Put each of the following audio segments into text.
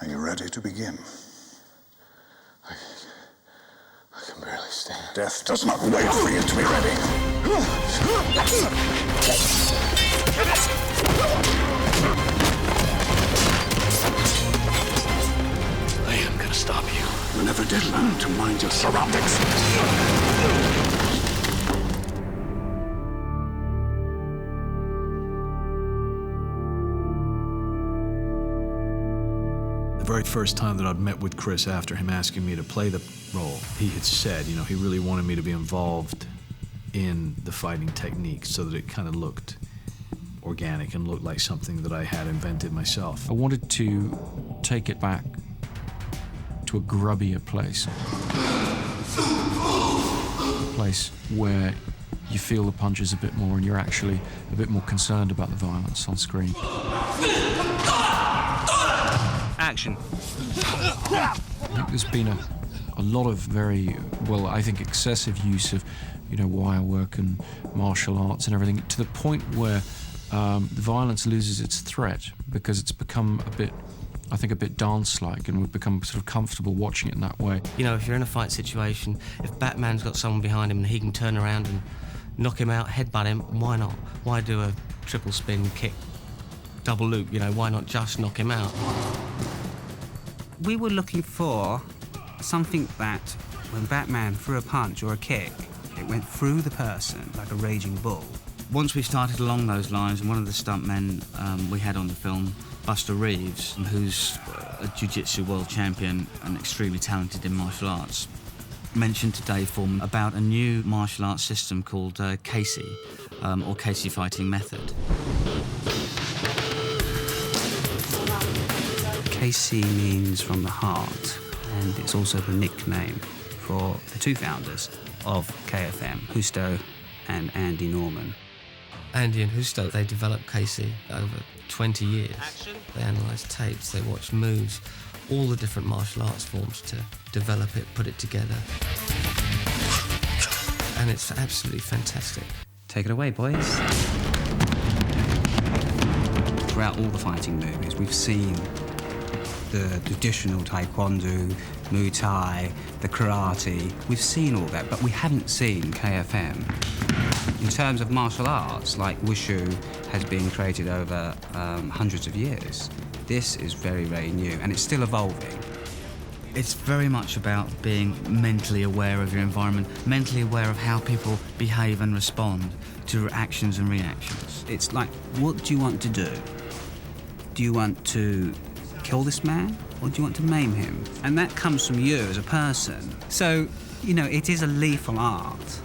Are you ready to begin? I can barely stand. Death does not wait for you to be ready. I am gonna stop you. You never did learn to mind your surroundings. The very first time that I'd met with Chris after him asking me to play the role, he had said, you know, he really wanted me to be involved in the fighting technique so that it kind of looked organic and looked like something that I had invented myself. I wanted to take it back to a grubbier place. A place where you feel the punches a bit more and you're actually a bit more concerned about the violence on screen. Action. I think there's been a lot of very, well, I think excessive use of, you know, wire work and martial arts and everything, to the point where the violence loses its threat because it's become a bit, I think, a bit dance-like, and we've become sort of comfortable watching it in that way. You know, if you're in a fight situation, if Batman's got someone behind him and he can turn around and knock him out, headbutt him, why not? Why do a triple spin kick, double loop, you know, why not just knock him out? We were looking for something that, when Batman threw a punch or a kick, it went through the person like a raging bull. Once we started along those lines, and one of the stuntmen we had on the film, Buster Reeves, who's a jiu-jitsu world champion and extremely talented in martial arts, mentioned to Dave Foreman about a new martial arts system called Caine, or Caine fighting method. Caine means from the heart, and it's also the nickname for the two founders of KFM, Husto and Andy Norman. Andy and Husto, they developed Caine over 20 years. Action. They analysed tapes, they watched moves, all the different martial arts forms to develop it, put it together. And it's absolutely fantastic. Take it away, boys. Throughout all the fighting movies, we've seen the traditional taekwondo, Muay Thai, the karate. We've seen all that, but we haven't seen KFM. In terms of martial arts, like Wushu has been created over hundreds of years. This is very, very new, and it's still evolving. It's very much about being mentally aware of your environment, mentally aware of how people behave and respond to actions and reactions. It's like, what do you want to do? Do you want to kill this man, or do you want to maim him? And that comes from you as a person. So, you know, it is a lethal art.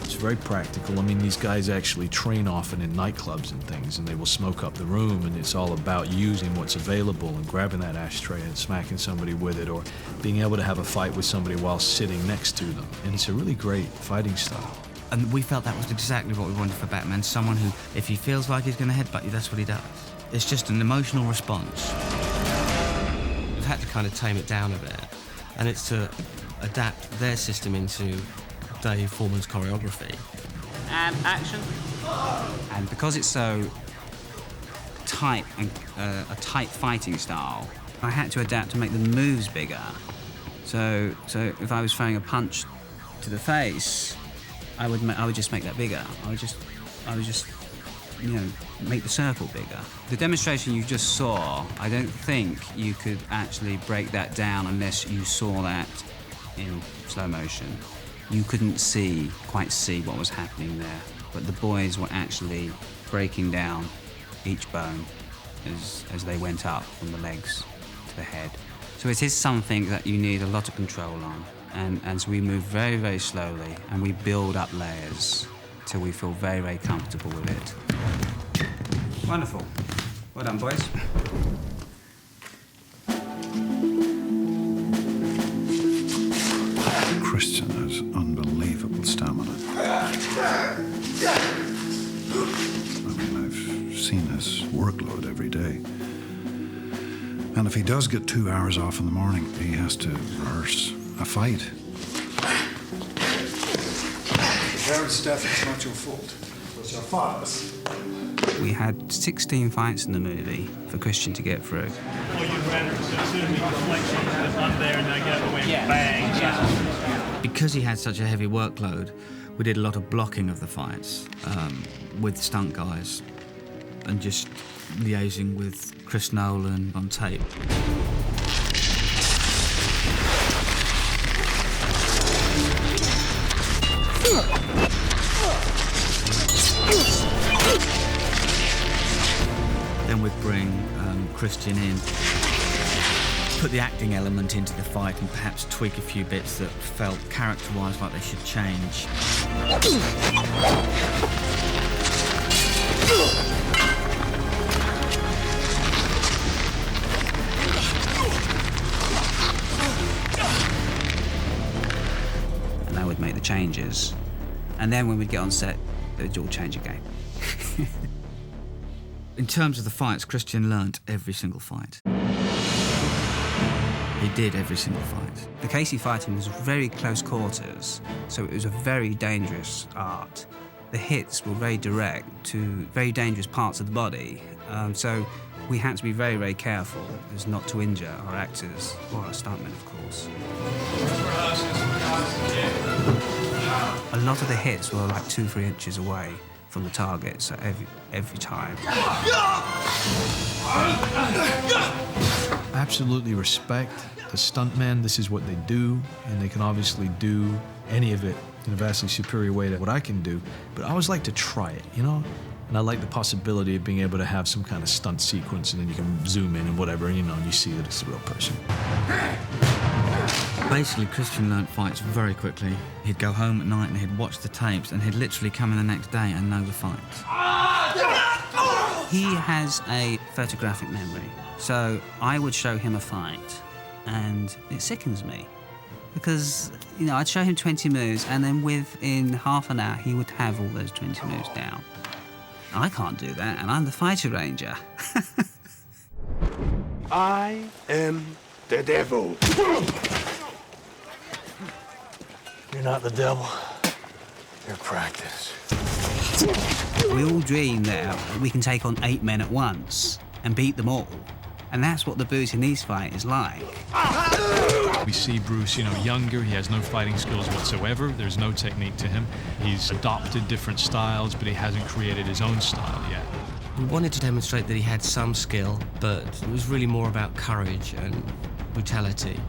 It's very practical. I mean, these guys actually train often in nightclubs and things, and they will smoke up the room, and it's all about using what's available and grabbing that ashtray and smacking somebody with it, or being able to have a fight with somebody while sitting next to them. And it's a really great fighting style. And we felt that was exactly what we wanted for Batman, someone who, if he feels like he's going to headbutt you, that's what he does. It's just an emotional response. We've had to kind of tame it down a bit, and it's to adapt their system into Dave Foreman's choreography. And action. And because it's so tight and a tight fighting style, I had to adapt to make the moves bigger. So if I was throwing a punch to the face, I would just make that bigger. I would just, you know, make the circle bigger. The demonstration you just saw, I don't think you could actually break that down unless you saw that in slow motion. You couldn't quite see what was happening there, but the boys were actually breaking down each bone as they went up from the legs to the head. So it is something that you need a lot of control on, and so we move very, very slowly, and we build up layers till we feel very, very comfortable with it. Wonderful. Well done, boys. Christian has unbelievable stamina. I mean, I've seen his workload every day. And if he does get 2 hours off in the morning, he has to rehearse a fight. The parents' death is not your fault. It was your father's. We had 16 fights in the movie for Christian to get through. Well, you'd rather so soon as the reflection is up there and I get away and bang. Yeah. Because he had such a heavy workload, we did a lot of blocking of the fights with stunt guys and just liaising with Chris Nolan on tape. Then we'd bring Christian in, put the acting element into the fight and perhaps tweak a few bits that felt character-wise like they should change. And they would make the changes. And then when we'd get on set, they'd all change again. In terms of the fights, Christian learnt every single fight. He did every single fight. The Casey fighting was very close quarters, so it was a very dangerous art. The hits were very direct to very dangerous parts of the body, so we had to be very, very careful as not to injure our actors or our stuntmen, of course. A lot of the hits were like 2-3 inches away from the target, so every time. Absolutely respect the stuntmen. This is what they do, and they can obviously do any of it in a vastly superior way to what I can do. But I always like to try it, you know? And I like the possibility of being able to have some kind of stunt sequence, and then you can zoom in and whatever, and, you know, and you see that it's a real person. Basically, Christian learnt fights very quickly. He'd go home at night and he'd watch the tapes and he'd literally come in the next day and know the fights. He has a photographic memory, so I would show him a fight, and it sickens me. Because, you know, I'd show him 20 moves, and then within half an hour, he would have all those 20 moves down. I can't do that, and I'm the fighter ranger. I am the devil. You're not the devil. You're practice. We all dream that we can take on 8 men at once and beat them all. And that's what the Bruce in these fight is like. We see Bruce, you know, younger. He has no fighting skills whatsoever. There's no technique to him. He's adopted different styles, but he hasn't created his own style yet. We wanted to demonstrate that he had some skill, but it was really more about courage and brutality.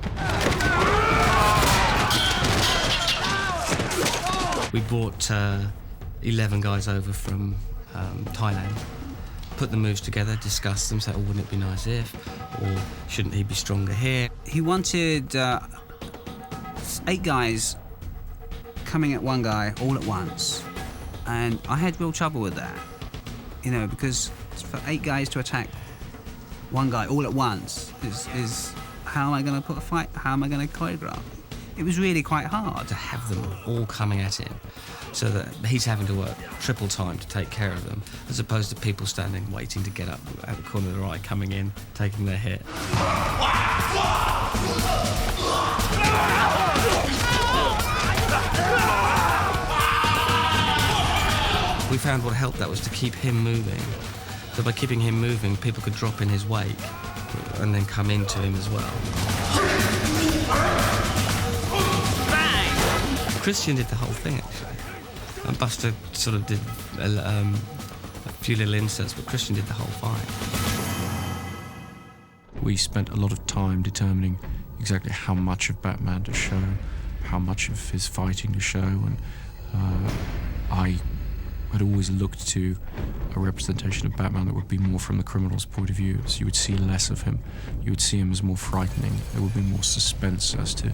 We brought 11 guys over from Thailand, put the moves together, discussed them, said, oh, wouldn't it be nice if, or shouldn't he be stronger here? He wanted 8 guys coming at one guy all at once, and I had real trouble with that, you know, because for 8 guys to attack one guy all at once is how am I going to put a fight? How am I going to choreograph? It was really quite hard To have them all coming at him, so that he's having to work triple time to take care of them, as opposed to people standing waiting to get up at the corner of their eye, coming in, taking their hit. We found what helped that was to keep him moving. So by keeping him moving, people could drop in his wake and then come into him as well. Christian did the whole thing, actually. And Buster sort of did a few little inserts, but Christian did the whole fight. We spent a lot of time determining exactly how much of Batman to show, how much of his fighting to show, and I had always looked to a representation of Batman that would be more from the criminal's point of view, so you would see less of him. You would see him as more frightening. There would be more suspense as to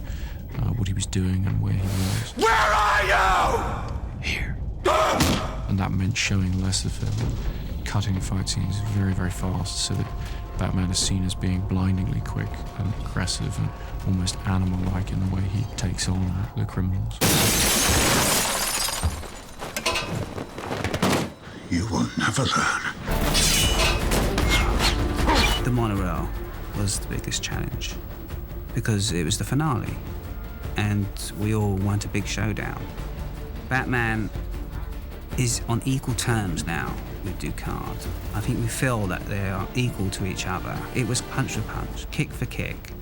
what he was doing and where he was. Where are you? Here. And that meant showing less of him, cutting fight scenes very, very fast, so that Batman is seen as being blindingly quick and aggressive and almost animal-like in the way he takes on the criminals. You will never learn. The monorail was the biggest challenge because it was the finale and we all want a big showdown. Batman is on equal terms now with Ducard. I think we feel that they are equal to each other. It was punch for punch, kick for kick,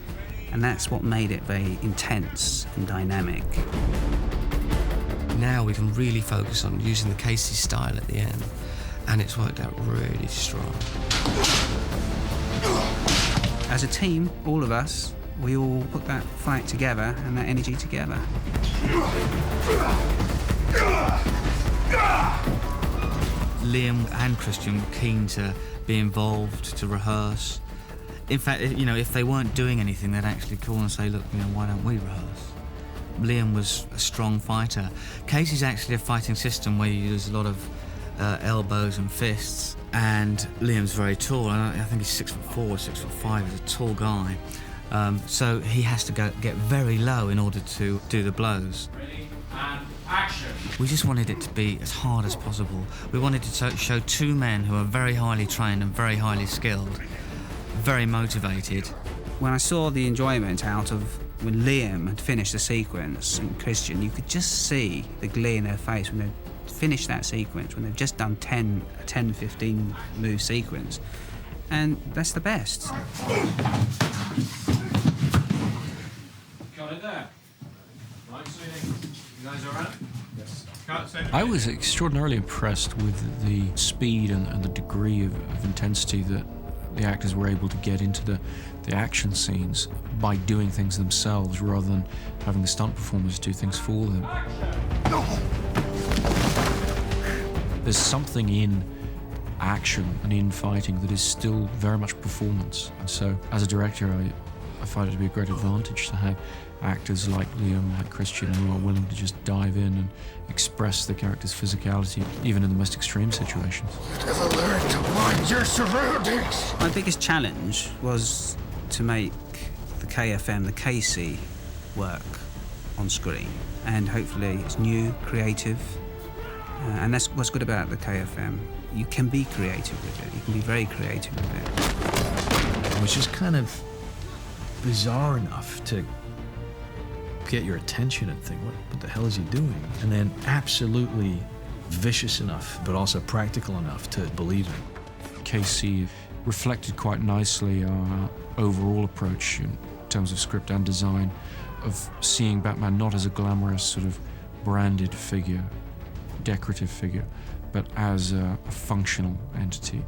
and that's what made it very intense and dynamic. Now we can really focus on using the Casey style at the end, and it's worked out really strong. As a team, all of us, we all put that fight together and that energy together. Liam and Christian were keen to be involved, to rehearse. In fact, you know, if they weren't doing anything, they'd actually call and say, look, you know, why don't we rehearse? Liam was a strong fighter. Casey's actually a fighting system where you use a lot of elbows and fists, and Liam's very tall. I think he's 6'4", 6'5". He's a tall guy. So he has to get very low in order to do the blows. Ready, and action. We just wanted it to be as hard as possible. We wanted to show two men who are very highly trained and very highly skilled, very motivated. When I saw the enjoyment out of when Liam had finished the sequence and Christian, you could just see the glee in their face when they finished that sequence, when they've just done 10, 15 move sequence. And that's the best. Got it there. Right, so you guys all right? Yes. I was extraordinarily impressed with the speed and the degree of intensity that the actors were able to get into the action scenes by doing things themselves rather than having the stunt performers do things for them. There's something in action and in fighting that is still very much performance. And so, as a director, I find it to be a great advantage to have actors like Liam, like Christian, who are willing to just dive in and express the character's physicality, even in the most extreme situations. Never learn to mind your surroundings. My biggest challenge was to make the KFM, the Casey, work on screen. And hopefully it's new, creative, and that's what's good about the KFM. You can be creative with it. You can be very creative with it. It was just kind of bizarre enough to get your attention and think, what the hell is he doing? And then absolutely vicious enough, but also practical enough to believe it. Casey reflected quite nicely our overall approach in terms of script and design of seeing Batman not as a glamorous sort of branded figure, decorative figure, but as a functional entity.